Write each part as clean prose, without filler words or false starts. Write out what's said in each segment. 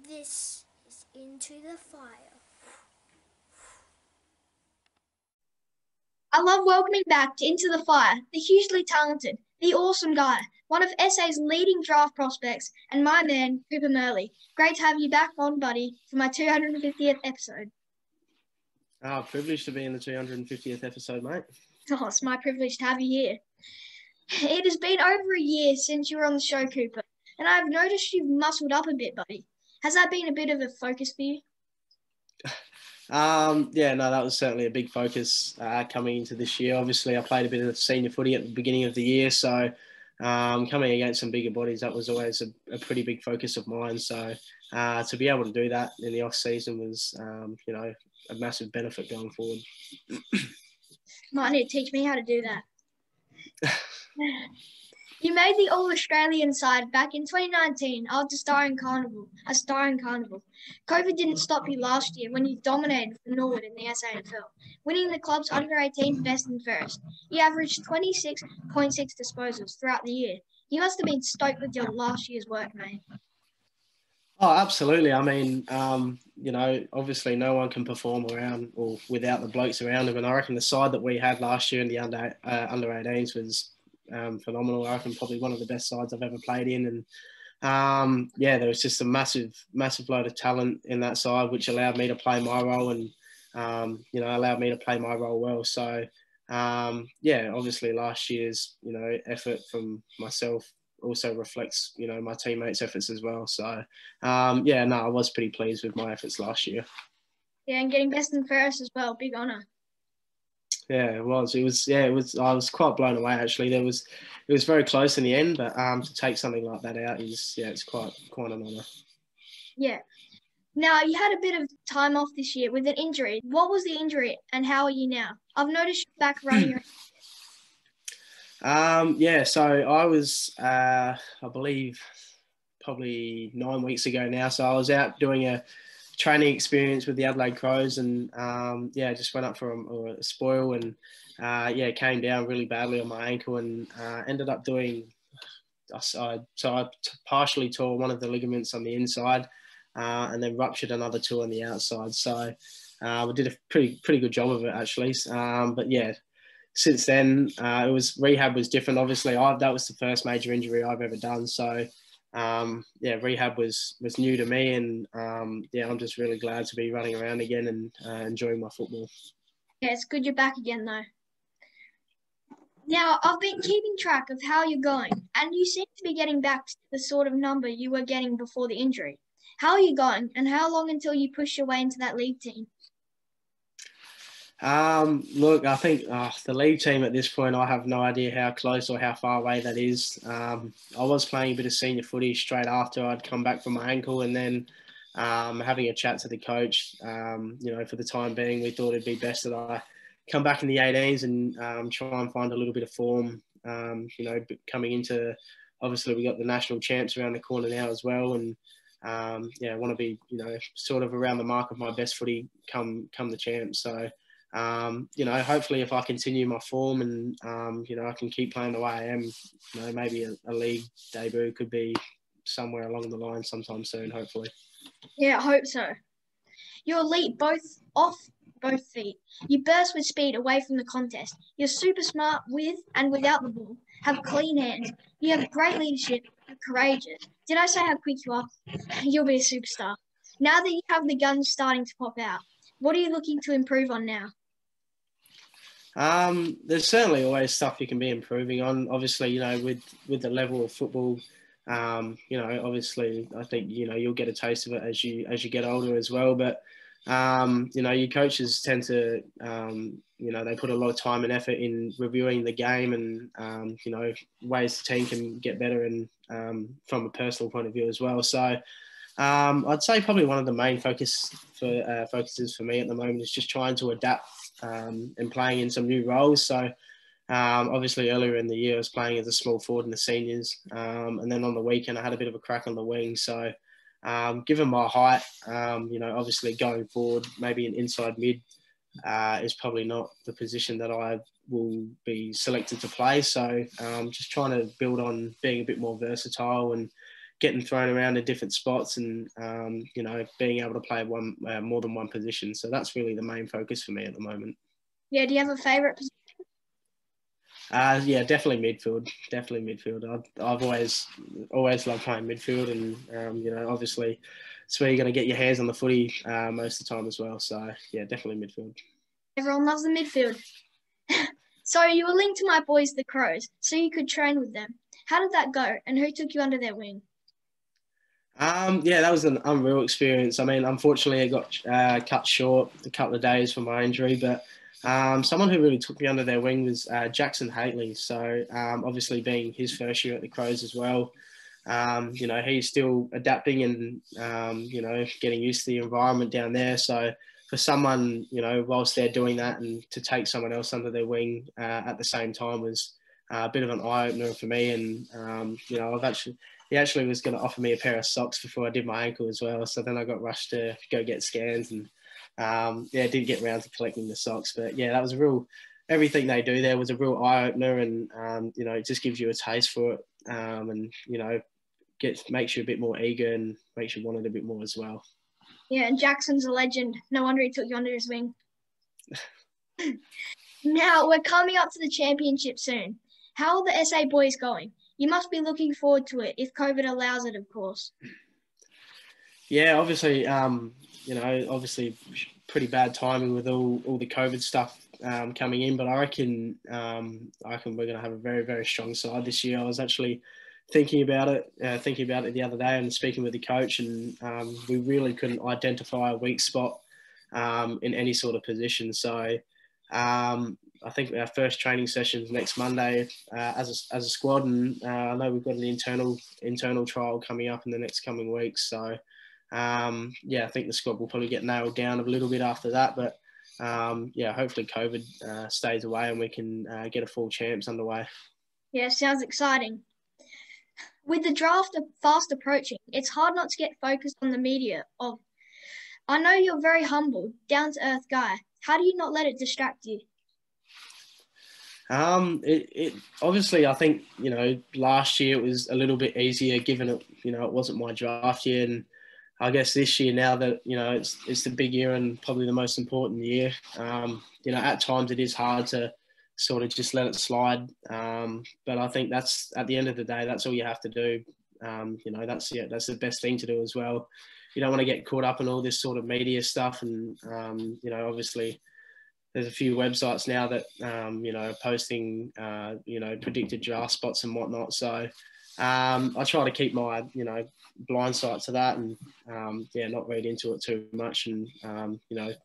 This is Into the Fire. I love welcoming back to Into the Fire the hugely talented, the awesome guy, one of SA's leading draft prospects, and my man, Cooper Murley. Great to have you back on, buddy, for my 250th episode. Privileged to be in the 250th episode, mate. Oh, it's my privilege to have you here. It has been over a year since you were on the show, Cooper, and I've noticed you've muscled up a bit, buddy. Has that been a bit of a focus for you? That was certainly a big focus coming into this year. Obviously, I played a bit of senior footy at the beginning of the year, so coming against some bigger bodies, that was always a pretty big focus of mine. So to be able to do that in the off season was, a massive benefit going forward. Might need to teach me how to do that. You made the All-Australian side back in 2019 after starring Carnival. COVID didn't stop you last year when you dominated for Norwood in the SANFL, winning the club's under-18 best and fairest. You averaged 26.6 disposals throughout the year. You must have been stoked with your last year's work, mate. Oh, absolutely. I mean, obviously no one can perform around or without the blokes around them. And I reckon the side that we had last year in the under 18s was phenomenal. I reckon probably one of the best sides I've ever played in. And there was just a massive load of talent in that side, which allowed me to play my role and, allowed me to play my role well. So, obviously last year's, effort from myself also reflects, my teammates' efforts as well. So, I was pretty pleased with my efforts last year. Yeah, and getting best and fairest as well, big honour. Yeah, it was. I was quite blown away actually. It was very close in the end, but to take something like that out it's quite an honour. Yeah. Now, you had a bit of time off this year with an injury. What was the injury and how are you now? I've noticed you're back running around. So I was, I believe, probably 9 weeks ago now. So I was out doing a training experience with the Adelaide Crows and, just went up for a spoil and, came down really badly on my ankle and ended up doing, I partially tore one of the ligaments on the inside and then ruptured another two on the outside. So we did a pretty good job of it actually. Since then, rehab was different. Obviously, that was the first major injury I've ever done. So, rehab was new to me, and I'm just really glad to be running around again and enjoying my football. Yeah, it's good you're back again, though. Now, I've been keeping track of how you're going, and you seem to be getting back to the sort of number you were getting before the injury. How are you going, and how long until you push your way into that league team? Look, I think the league team at this point, I have no idea how close or how far away that is. I was playing a bit of senior footy straight after I'd come back from my ankle and then having a chat to the coach, for the time being, we thought it'd be best that I come back in the 18s and try and find a little bit of form, coming into, obviously we got the national champs around the corner now as well. And I want to be, sort of around the mark of my best footy come the champs. So, hopefully if I continue my form and, I can keep playing the way I am, maybe a league debut could be somewhere along the line sometime soon, hopefully. Yeah, I hope so. You're elite both off both feet. You burst with speed away from the contest. You're super smart with and without the ball. Have clean hands. You have great leadership. You're courageous. Did I say how quick you are? You'll be a superstar. Now that you have the guns starting to pop out, what are you looking to improve on now? There's certainly always stuff you can be improving on. Obviously, with the level of football, obviously I think, you'll get a taste of it as you get older as well. But, your coaches tend to, they put a lot of time and effort in reviewing the game and, ways the team can get better and from a personal point of view as well. So I'd say probably one of the main focuses for me at the moment is just trying to adapt and playing in some new roles. So obviously earlier in the year I was playing as a small forward in the seniors, and then on the weekend I had a bit of a crack on the wing. So given my height, obviously going forward, maybe an inside mid is probably not the position that I will be selected to play. So just trying to build on being a bit more versatile and getting thrown around in different spots and, being able to play more than one position. So that's really the main focus for me at the moment. Yeah, do you have a favourite position? Yeah, definitely midfield. Definitely midfield. I've always loved playing midfield, and obviously, it's where you're going to get your hands on the footy most of the time as well. So yeah, definitely midfield. Everyone loves the midfield. So you were linked to my boys, the Crows, so you could train with them. How did that go, and who took you under their wing? Yeah, that was an unreal experience. I mean, unfortunately, I got cut short a couple of days for my injury, but someone who really took me under their wing was Jackson Haitley. So obviously being his first year at the Crows as well, he's still adapting and, getting used to the environment down there. So for someone, whilst they're doing that and to take someone else under their wing at the same time was a bit of an eye-opener for me. And, he actually was going to offer me a pair of socks before I did my ankle as well. So then I got rushed to go get scans and, didn't get around to collecting the socks. But yeah, that was everything they do there was a real eye-opener, and, it just gives you a taste for it, and, makes you a bit more eager and makes you want it a bit more as well. Yeah, and Jackson's a legend. No wonder he took you under his wing. Now, we're coming up to the championship soon. How are the SA boys going? You must be looking forward to it if COVID allows it, of course. Yeah, obviously, pretty bad timing with all the COVID stuff coming in, but I reckon we're going to have a very, very strong side this year. I was actually thinking about it the other day and speaking with the coach, and we really couldn't identify a weak spot in any sort of position. So I think our first training session is next Monday as a squad, and I know we've got an internal trial coming up in the next coming weeks. So I think the squad will probably get nailed down a little bit after that, but hopefully COVID stays away and we can get a full champs underway. Yeah, sounds exciting. With the draft fast approaching, it's hard not to get focused on the media. I know you're a very humble, down-to-earth guy. How do you not let it distract you? It obviously, I think, last year it was a little bit easier given it, it wasn't my draft year, and I guess this year, now that, it's the big year and probably the most important year, at times it is hard to sort of just let it slide. But I think that's, at the end of the day, that's all you have to do. That's the best thing to do as well. You don't want to get caught up in all this sort of media stuff. And, obviously there's a few websites now that, are posting, predicted draft spots and whatnot. So I try to keep my, blind sight to that and, not read into it too much and,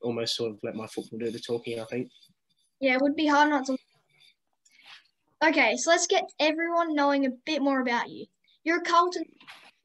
almost sort of let my football do the talking, I think. Yeah, it would be hard not to. Okay, so let's get everyone knowing a bit more about you. You're a Carlton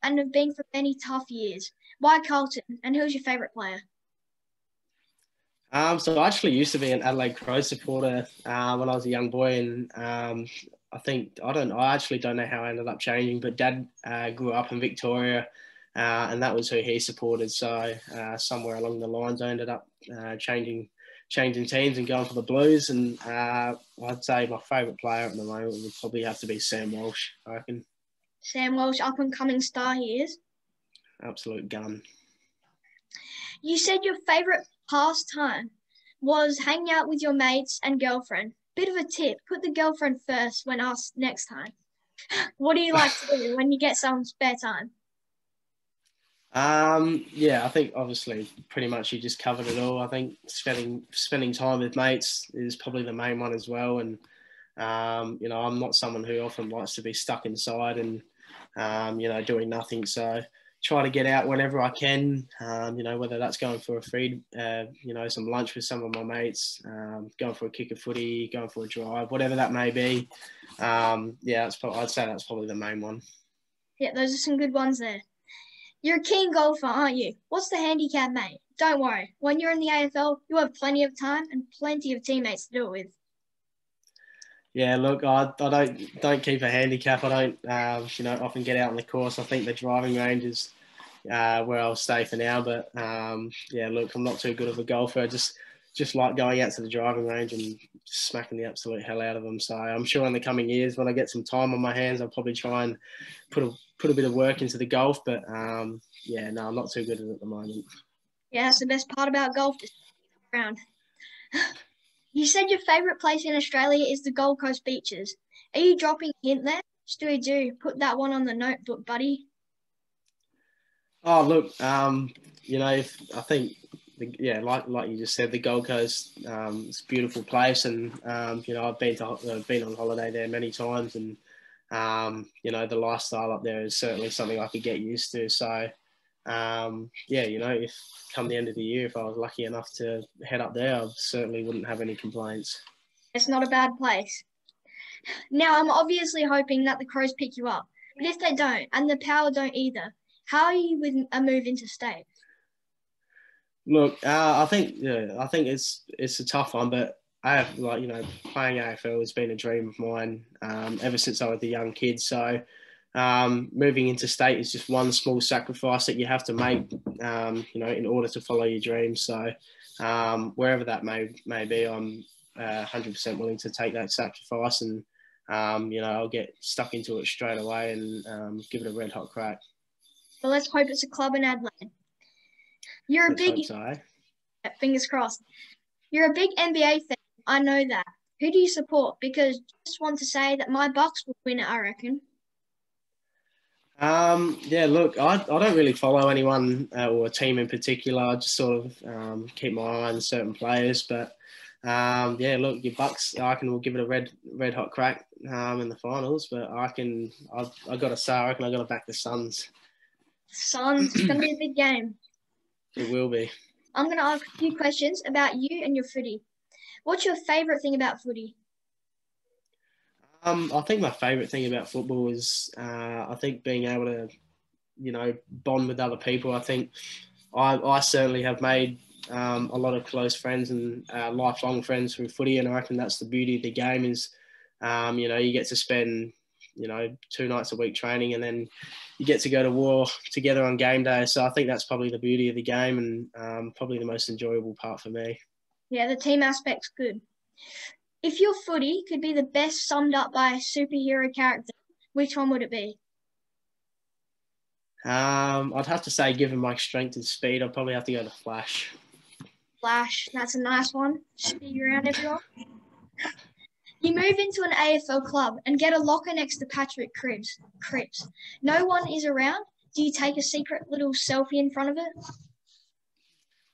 and have been for many tough years. Why Carlton, and who's your favourite player? So I actually used to be an Adelaide Crows supporter when I was a young boy, and I actually don't know how I ended up changing, but Dad grew up in Victoria, and that was who he supported. So somewhere along the lines, I ended up changing teams and going for the Blues. And I'd say my favourite player at the moment would probably have to be Sam Walsh, I reckon. Sam Walsh, up-and-coming star he is. Absolute gun. You said your favourite pastime was hanging out with your mates and girlfriend. Bit of a tip, put the girlfriend first when asked next time. What do you like to do when you get some spare time? I think obviously pretty much you just covered it all. I think spending time with mates is probably the main one as well. And, I'm not someone who often likes to be stuck inside and, doing nothing. So try to get out whenever I can, whether that's going for a feed, some lunch with some of my mates, going for a kick of footy, going for a drive, whatever that may be. I'd say that's probably the main one. Yeah, those are some good ones there. You're a keen golfer, aren't you? What's the handicap, mate? Don't worry. When you're in the AFL, you have plenty of time and plenty of teammates to do it with. Yeah, look, I don't keep a handicap. I don't, often get out on the course. I think the driving range is where I'll stay for now. But, look, I'm not too good of a golfer. Just just like going out to the driving range and smacking the absolute hell out of them. So I'm sure in the coming years, when I get some time on my hands, I'll probably try and put a bit of work into the golf. But yeah, no, I'm not too good at it at the moment. Yeah, that's the best part about golf, just around. You said your favourite place in Australia is the Gold Coast beaches. Are you dropping a hint there? Do put that one on the notebook, buddy. Oh, look, you know, I think, yeah, like you just said, the Gold Coast, it's a beautiful place, and you know, I've been on holiday there many times, and you know, the lifestyle up there is certainly something I could get used to. So, yeah, you know, if come the end of the year, if I was lucky enough to head up there, I certainly wouldn't have any complaints. It's not a bad place. Now, I'm obviously hoping that the Crows pick you up, but if they don't, and the Power don't either, how are you with a move into state? Look, I think it's a tough one, but like, you know, playing AFL has been a dream of mine ever since I was a young kid. So moving into state is just one small sacrifice that you have to make, you know, in order to follow your dreams. So wherever that may be, I'm 100% willing to take that sacrifice, and you know, I'll get stuck into it straight away and give it a red hot crack. Well, let's hope it's a club in Adelaide. You're a Let's big, hope so, eh? fingers crossed. You're a big NBA fan. I know that. Who do you support? Because just want to say that my Bucks will win it, I reckon. Yeah, look, I don't really follow anyone or a team in particular. I just sort of keep my eye on certain players. But yeah, look, your Bucks, I reckon we'll give it a red hot crack in the finals. But I got to say, I reckon I got to back the Suns. Suns, it's going to be a big game. It will be. I'm going to ask a few questions about you and your footy. What's your favourite thing about footy? I think my favourite thing about football is I think being able to, you know, bond with other people. I think I certainly have made a lot of close friends and lifelong friends through footy, and I reckon that's the beauty of the game is, you know, you get to spend, you know, 2 nights a week training, and then you get to go to war together on game day. So I think that's probably the beauty of the game, and probably the most enjoyable part for me. Yeah, the team aspect's good. If your footy could be the best summed up by a superhero character, which one would it be? I'd have to say, given my strength and speed, I'd probably have to go to Flash. Flash, that's a nice one. Speed around everyone. You move into an AFL club and get a locker next to Patrick Cripps. No one is around. Do you take a secret little selfie in front of it?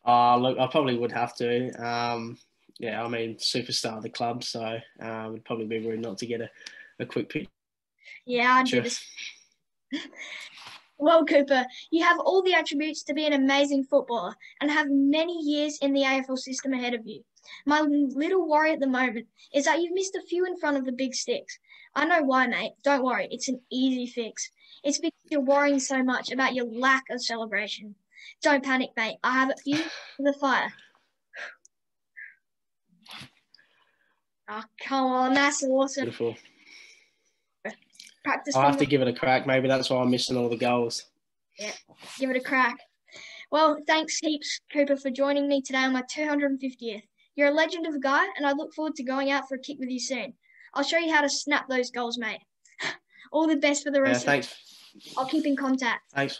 Look, I probably would have to. Yeah, I mean, superstar of the club, so it'd probably be rude not to get a quick picture. Yeah, I'd do this. Well, Cooper, you have all the attributes to be an amazing footballer and have many years in the AFL system ahead of you. My little worry at the moment is that you've missed a few in front of the big sticks. I know why, mate. Don't worry. It's an easy fix. It's because you're worrying so much about your lack of celebration. Don't panic, mate. I have it for you for the fire. Oh, come on. That's awesome. Beautiful. Practice. I'll have to give it a crack. Maybe that's why I'm missing all the goals. Yeah, give it a crack. Well, thanks heaps, Cooper, for joining me today on my 250th. You're a legend of a guy, and I look forward to going out for a kick with you soon. I'll show you how to snap those goals, mate. All the best for the rest. Thanks. I'll keep in contact. Thanks,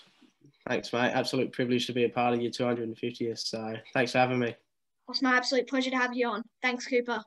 mate. Absolute privilege to be a part of your 250th. So thanks for having me. It's my absolute pleasure to have you on. Thanks, Cooper.